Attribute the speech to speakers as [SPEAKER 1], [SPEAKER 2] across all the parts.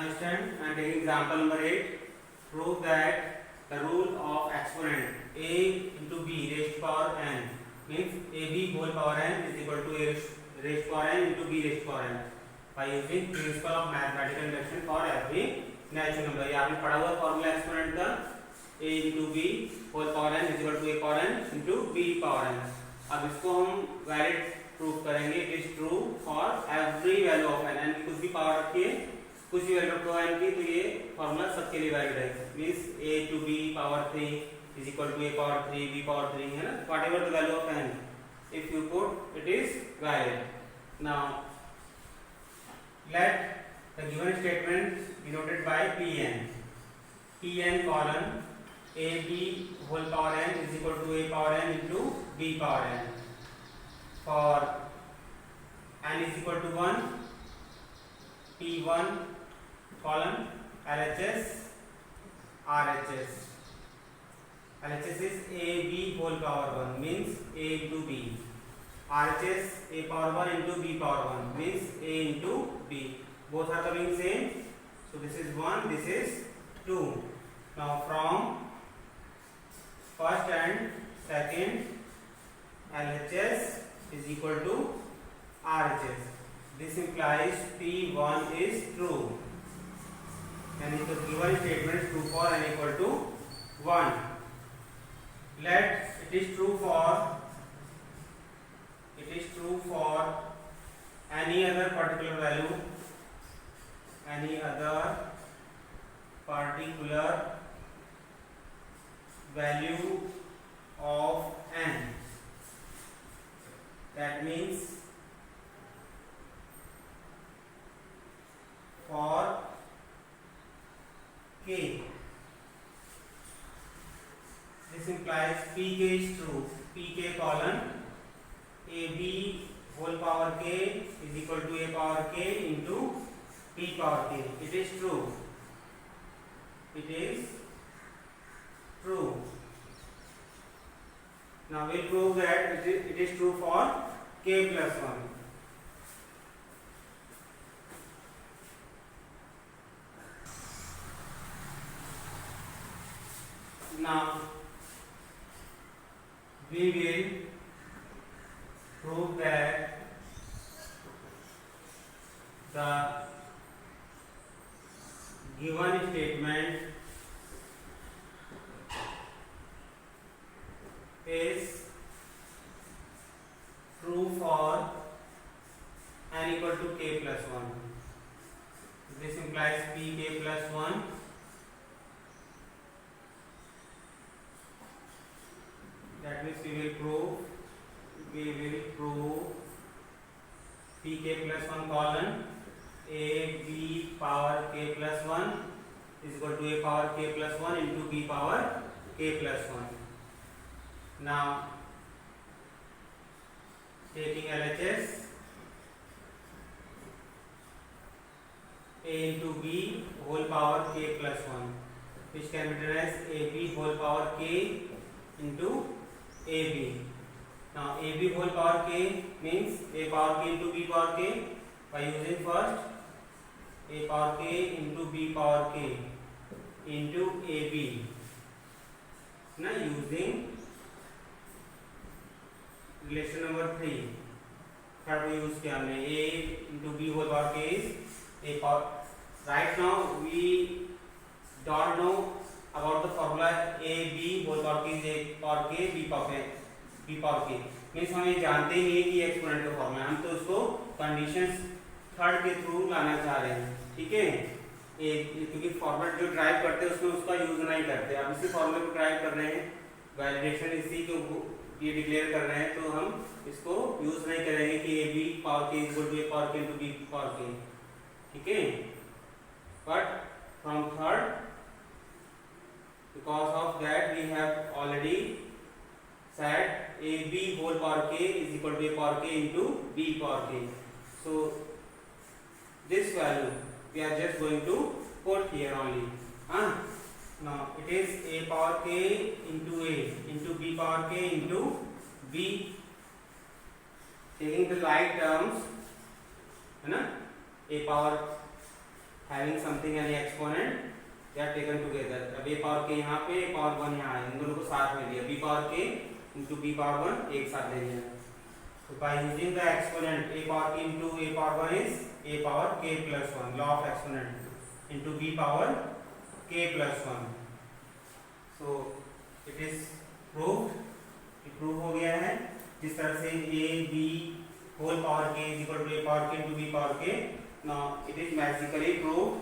[SPEAKER 1] Understand? And taking example number 8, prove that the rule of exponent a into b raised to power n means ab whole power n is equal to a raised to power n into b raised to power n by using principle of mathematical induction for every natural number. ये आपने पढ़ा हुआ formula exponent का a into b whole power n is equal to a power n into b power n. अब इसको हम valid proof करेंगे. It is true for every value of n. n की कुछ भी पावर रखिए, कुछ भी वैल्यू रखो n की, तो ये फॉर्मूला सबके लिए वैलिड है. Means a to b power 3 is equal to a power 3 b power 3 है ना. whatever the value of n, if you put, it is valid. Now let the given statement be noted by pn. pn colon ab whole power n is equal to a power n into b power n. For n is equal to 1, p1 colon LHS RHS. LHS is ab whole power 1 means a into b. RHS a power 1 into b power 1 means a into b. Both are coming same. So this is 1, this is 2. Now from first and second, LHS is equal to RHS. This implies P1 is true. And the given statement is true for n equal to 1. Let it is true for any other particular value, any other particular value of n. That means for k, this implies pk is true. pk colon ab whole power k is equal to a power k into p power k. It is true. It is true. Now we will prove that it is true for k plus 1. Now we will prove that the given statement is true for n equal to k plus 1. This implies pk plus 1 that means we will prove pk plus 1 colon a b power k plus 1 is equal to a power k plus 1 into b power k plus 1. Now taking LHS, a into b whole power k plus 1, which can be written as ab whole power k into ab. Now ab whole power k means a power k into b power k. By using first a power k into b power k into ab. Now using relation number 3, third में use किया हमने a into b whole power k is a power. Right now we don't know about the formula a b whole power k is a power k b power k means हम ये जानते ही नहीं है कि exponent का formula. हम तो उसको कंडीशंस थर्ड के थ्रू लाना चाह रहे हैं. ठीक है, क्योंकि फॉर्मूला जो ड्राइव करते हैं उसमें उसका यूज नहीं करते. अब इसी फॉर्मूले को ड्राइव कर रहे हैं, वैलिडेशन इसी को ये डिक्लेयर कर रहे हैं, तो हम इसको यूज नहीं करेंगे कि a b power k equal to a power k into b power k. ठीक है, but from third, because of that we have already said a b whole power k is equal to a power k into b power k. So this value we are just going to put here only. Now it is a power k into a into b power k into b. Taking the like terms, है ना, a power having something यानी exponent they are taken together. अब a power k यहाँ पे a power 1 यहाँ है, इन दोनों को साथ में लिया, b power k into b power 1 एक साथ ले लिया. So by using the exponent a power k into a power 1 is a power k plus 1, law of exponent into b power k plus 1. So it is proved, it prove हो गया है. जिस तरह से a b whole power k is equal to a power k into b power k. Now it is magically proved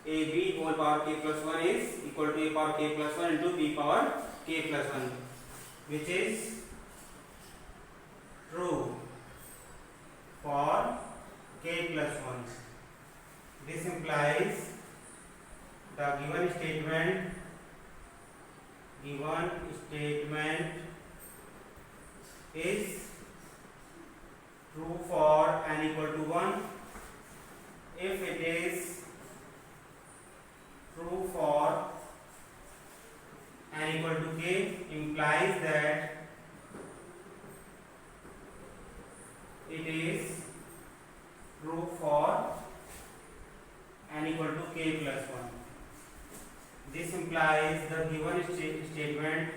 [SPEAKER 1] a b whole power k plus 1 is equal to a power k plus 1 into b power k plus 1, which is true for k plus 1. This implies the given statement is true for n equal to 1 if it is true for n equal to k, implies that it is true for n equal to k plus 1. This implies the given statement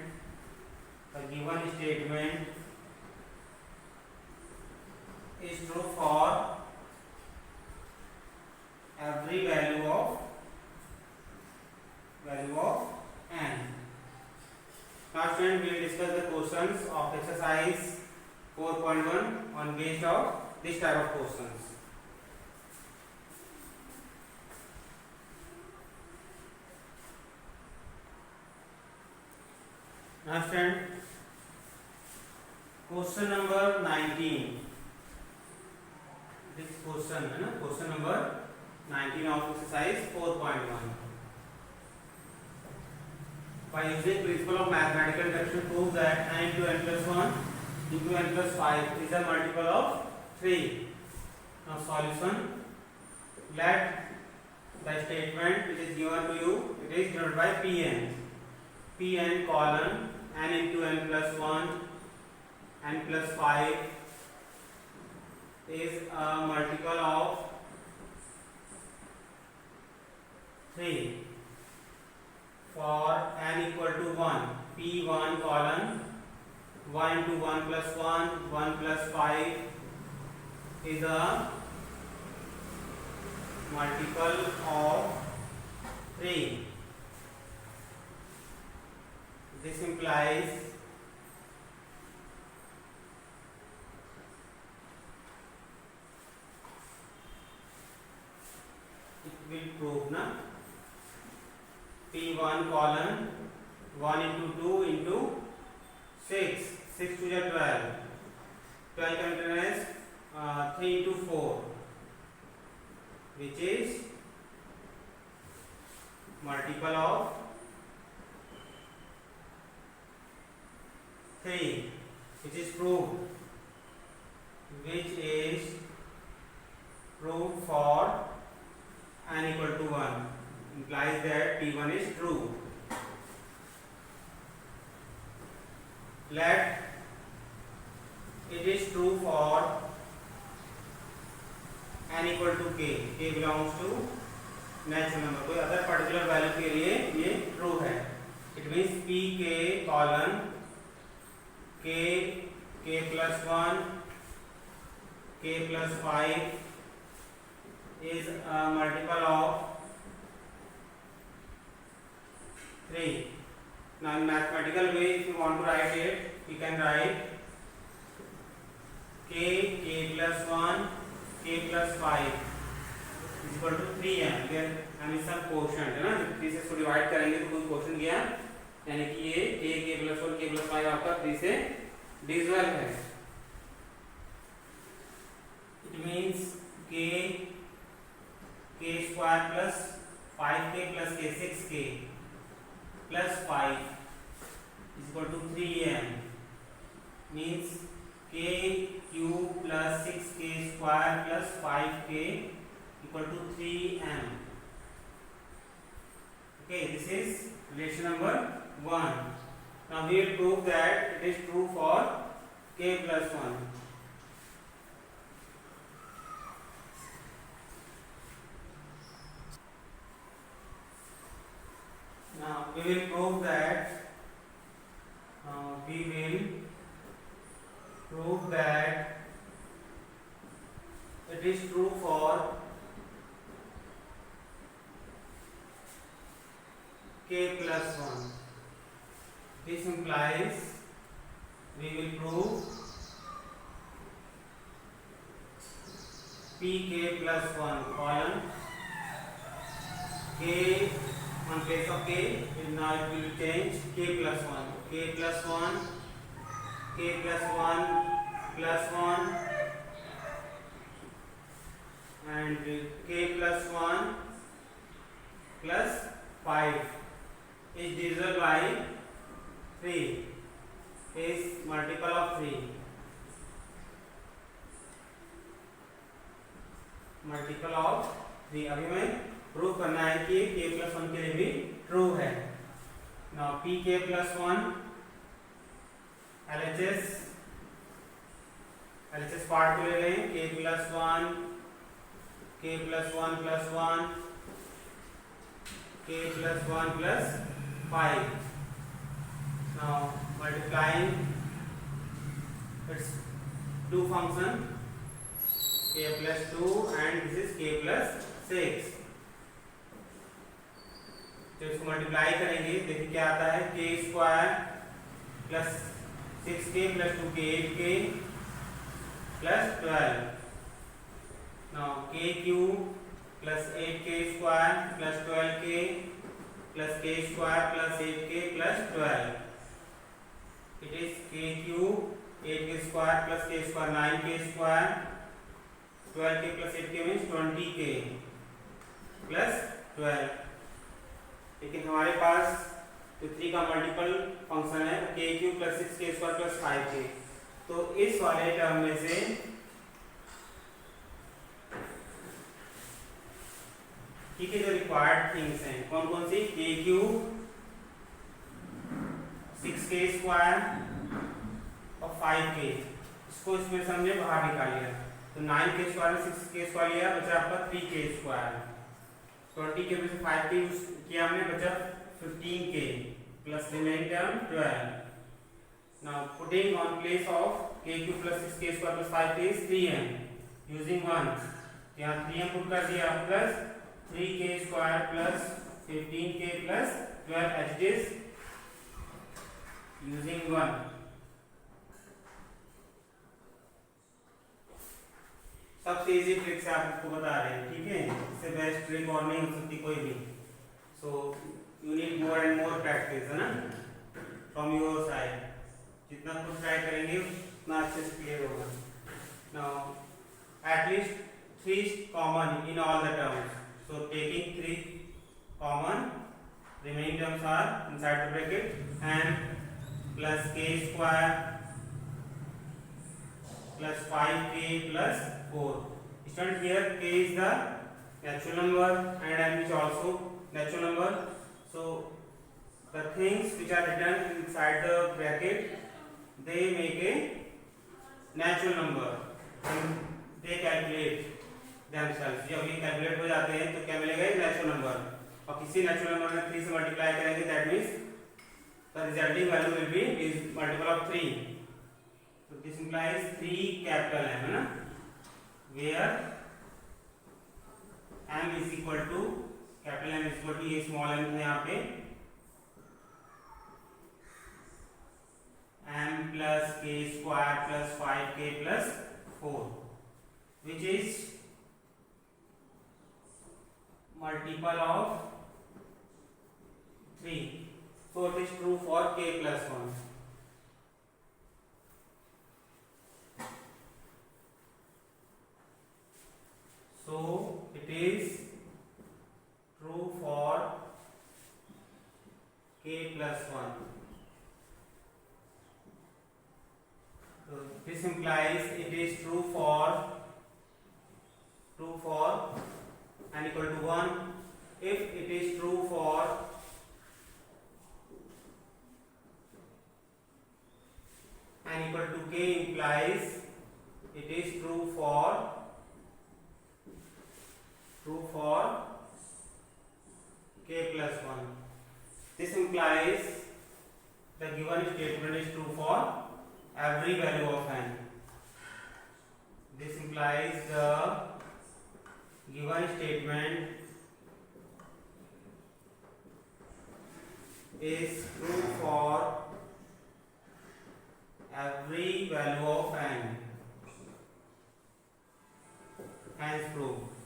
[SPEAKER 1] is true for every value of n. Now student, we will discuss the questions of exercise 4.1 on based of this type of questions. Now student, question number 19. This question है ना, question number 19 of exercise 4.1. By using principle of mathematical induction, prove that n into n plus 1 into n plus 5 is a multiple of 3. Now solution. Let the statement which is given to you, it is denoted by Pn. Pn colon n into n plus 1 n plus 5 is a multiple of 3. For n equal to 1, P1 colon 1 into 1 plus 1 plus 5 is a multiple of 3. This implies it will prove na P1 colon 1 into 2 into 6 to the 12 contains 3 into 4, which is multiple of 3, which is proved for n equal to 1, implies that P1 is true. Let it is true for n equal to k belongs to natural number, कोई other particular value के लिए ये true है. It means P के colon के plus 1 के plus 5 is a multiple of 3. Now in mathematical way, if you want to write it, you can write k plus 1 k plus 5 is equal to 3m. Then हमें सब quotient है ना, 3 से इसको divide करेंगे तो कोई क्वोशंट गया, यानी कि ये k plus 1 k plus 5 आपका 3 से डिविजिबल है. It means k square plus 5k plus k 6k plus 5 is equal to 3m. Means k cube plus 6k square plus 5k equal to 3m. Okay, this is relation number 1. Now we will prove that it is true for k plus 1. we will prove that it is true for k plus 1. This implies we will prove pk plus 1 colon k on place of k, now it will change k plus 1, k plus 1, k plus 1 plus 1 and k plus 1 plus 5 is divisible by 3, is multiple of 3, multiple of 3. अभी मैं prove करना है कि k plus 1 के लिए भी true है. Now p k plus 1 LHS part को ले लें. k plus 1 k plus 1 plus 1 k plus 1 plus 5. Now multiplying its two function k plus 2 and this is k plus 6. तो इसको मल्टीप्लाई करेंगे, देखिए क्या आता है. k square plus 6k plus 2k 8k plus 12. Now k cube plus 8k square plus 12k plus k square plus 8k plus 12. It is k cube 8k square plus k square 9k square 12k plus 8k means 20k plus 12. लेकिन हमारे पास जो 3 का multiple function है k cube plus 6k square plus 5k. तो इस वाले term में से ठीक है, जो रिक्वायर्ड थिंग्स हैं कौन कौन सी, k क्यूब 6k स्क्वायर और 5k, इसको इसमें से हमने बाहर निकाल लिया. तो 9k स्क्वायर में 6k स्क्वायर लिया, बचा आपका 3k स्क्वायर. 20k में से 5k यूज किया हमने, बचा 15k plus remaining term 12. Now putting on place of k cube plus 6k square plus 5k is 3m using 1. यहाँ 3m पुट कर दिया plus 3k square plus 15k plus 12 as it is using 1. सबसे easy trick से आपको बता रहे हैं, ठीक है. इससे बेस्ट ट्रिक और नहीं हो सकती कोई भी. So you need more and more practice, है ना, फ्रॉम योर साइड. जितना कुछ ट्राई करेंगे उतना अच्छे से क्लियर होगा. Now at least 3 common in all the terms. So taking 3 common, remaining terms are inside the bracket and plus k square plus 5k plus 4. Student, here k is the natural number and m is also natural number. So the things which are written inside the bracket, they make a natural number and they calculate themselves. जब ये calculate हो जाते हैं तो क्या मिलेगा, natural number. और किसी नेचुरल नंबर में 3 से मल्टीप्लाई करेंगे, that means the resulting value will be is multiple of 3. So this implies 3 capital M, है ना, where M is equal to capital M is equal to ये small m है यहाँ पे M plus k square plus 5k plus 4, which is multiple of 3. So it is true for k plus 1. So it is true for k plus 1. So this implies it is true for n equal to 1. If it is true for n equal to k, implies it is true for k plus 1. This implies the given statement is true for every value of n. This implies the given statement is true for every value of n. Hence proved.